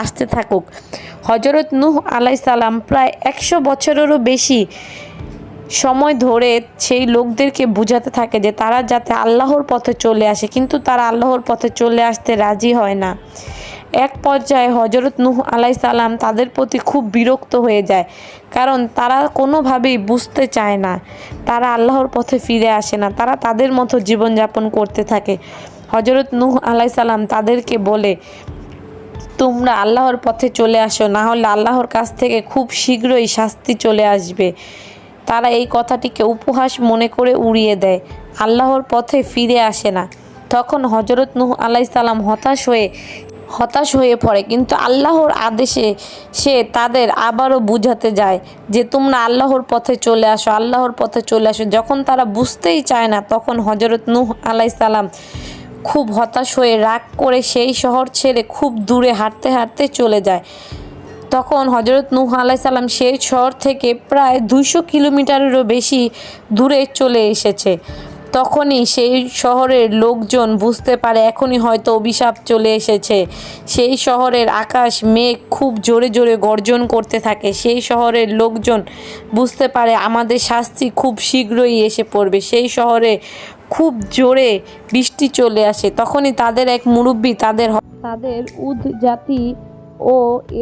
আসতে থাকুক। হজরত নূহ আলাইহিস সালাম প্রায় 100 বছরেরও বেশি সময় ধরে সেই লোকদেরকে বুঝাতে থাকে যে তারা যাতে আল্লাহর পথে চলে আসে, কিন্তু তারা আল্লাহর পথে চলে আসতে রাজি হয় না। এক পর্যায়ে হজরত নূহ আলাইহিস সালাম তাদের প্রতি খুব বিরক্ত হয়ে যায়, কারণ তারা কোনোভাবেই বুঝতে চায় না, তারা আল্লাহর পথে ফিরে আসে না, তারা তাদের মতো জীবনযাপন করতে থাকে। হজরত নূহ আলাইহিস সালাম তাদেরকে বলে, তোমরা আল্লাহর পথে চলে আসো, না হলে আল্লাহর কাছ থেকে খুব শীঘ্রই শাস্তি চলে আসবে। তারা এই কথাটিকে উপহাস মনে করে উড়িয়ে দেয়, আল্লাহর পথে ফিরে আসে না। তখন হজরত নূহ আলাইহিস সালাম হতাশ হয়ে পড়ে, কিন্তু আল্লাহর আদেশে সে তাদের আবারও বুঝাতে যায় যে তোমরা আল্লাহর পথে চলে আসো, আল্লাহর পথে চলে আসো। যখন তারা বুঝতেই চায় না, তখন হজরত নূহ আলাইহিস সালাম খুব হতাশ হয়ে রাগ করে সেই শহর ছেড়ে খুব দূরে হাঁটতে হাঁটতে চলে যায়। তখন হজরত নূহ আলাইহিস সালাম সেই শহর থেকে প্রায় 200 কিলোমিটারেরও বেশি দূরে চলে এসেছে। তখনই সেই শহরের লোকজন বুঝতে পারে এখনই হয়তো অভিশাপ চলে এসেছে। সেই শহরের আকাশ মেঘ খুব জোরে জোরে গর্জন করতে থাকে। সেই শহরের লোকজন বুঝতে পারে আমাদের শাস্তি খুব শীঘ্রই এসে পড়বে। সেই শহরে খুব জোরে বৃষ্টি চলে আসে। তখনই তাদের এক মুরব্বি তাদের উদ জাতি ও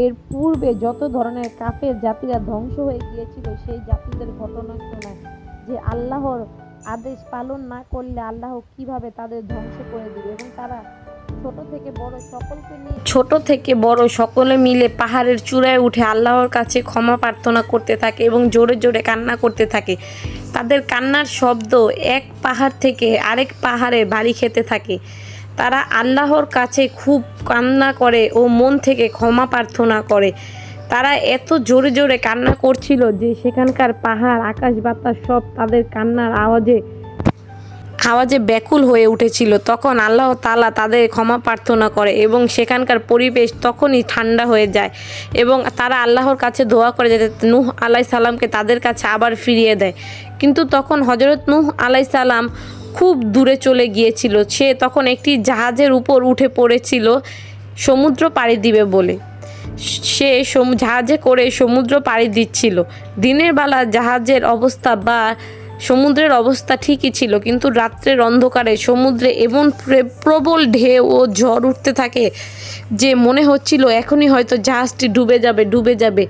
এর পূর্বে যত ধরনের কাফের জাতিরা ধ্বংস হয়ে গিয়েছিল সেই জাতিদের ঘটনা শোনায় যে আল্লাহর আদেশ পালন না করলে আল্লাহ কিভাবে তাদের ধ্বংস করে দিবে, এবং তারা ছোট থেকে বড় সকলে মিলে পাহাড়ের চূড়ায় উঠে আল্লাহর কাছে ক্ষমা প্রার্থনা করতে থাকে এবং জোরে জোরে কান্না করতে থাকে। তাদের কান্নার শব্দ এক পাহাড় থেকে আরেক পাহাড়ে বাড়ি খেতে থাকে। তারা আল্লাহর কাছে খুব কান্না করে ও মন থেকে ক্ষমা প্রার্থনা করে। তারা এত জোরে জোরে কান্না করছিল যে সেখানকার পাহাড় আকাশ বাতাস সব তাদের কান্নার আওয়াজে ব্যাকুল হয়ে উঠেছিল। তখন আল্লাহ তাআলা তাদের ক্ষমা প্রার্থনা করে এবং সেখানকার পরিবেশ তখনই ঠান্ডা হয়ে যায় এবং তারা আল্লাহর কাছে দোয়া করে যাতে নূহ আলাইহিস সালামকে তাদের কাছে আবার ফিরিয়ে দেয়। কিন্তু তখন হজরত নূহ আলাইহিস সালাম খুব দূরে চলে গিয়েছিল। সে তখন একটি জাহাজের উপর উঠে পড়েছিল সমুদ্র পাড়ি দিবে বলে। সে জাহাজে করে সমুদ্র পাড়ি দিচ্ছিল। দিনের বেলা জাহাজের অবস্থা বা সমুদ্রের অবস্থা ঠিকই ছিল, কিন্তু রাত্রের অন্ধকারে সমুদ্রে এমন প্রবল ঢেউ ও ঝড় উঠতে থাকে যে মনে হচ্ছিল এখনই হয়তো জাহাজটি ডুবে যাবে।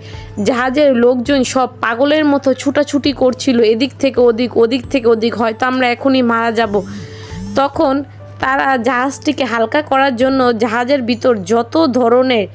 জাহাজের লোকজন সব পাগলের মতো ছুটাছুটি করছিল, এদিক থেকে ওদিক, ওদিক থেকে ওদিক, হয়তো আমরা এখনই মারা যাব। তখন তারা জাহাজটিকে হালকা করার জন্য জাহাজের ভিতর যত ধরনের